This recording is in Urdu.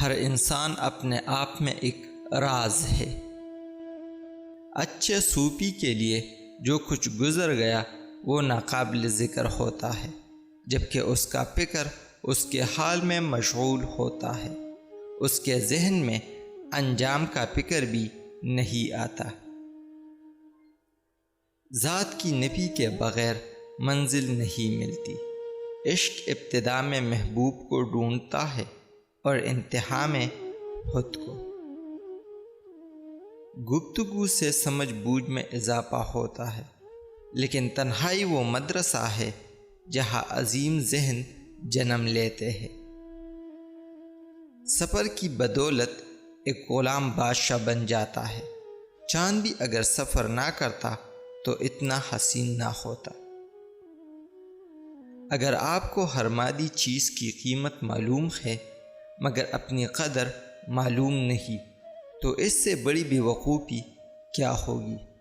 ہر انسان اپنے آپ میں ایک راز ہے۔ اچھے صوفی کے لیے جو کچھ گزر گیا وہ ناقابل ذکر ہوتا ہے، جبکہ اس کا فکر اس کے حال میں مشغول ہوتا ہے، اس کے ذہن میں انجام کا فکر بھی نہیں آتا۔ ذات کی نفی کے بغیر منزل نہیں ملتی۔ عشق ابتدا میں محبوب کو ڈھونڈتا ہے اور انتہا میں خود کو۔ گفتگو سے سمجھ بوجھ میں اضافہ ہوتا ہے، لیکن تنہائی وہ مدرسہ ہے جہاں عظیم ذہن جنم لیتے ہیں۔ سفر کی بدولت ایک غلام بادشاہ بن جاتا ہے۔ چاند بھی اگر سفر نہ کرتا تو اتنا حسین نہ ہوتا۔ اگر آپ کو ہر مادی چیز کی قیمت معلوم ہے مگر اپنی قدر معلوم نہیں، تو اس سے بڑی بے وقوفی کیا ہوگی۔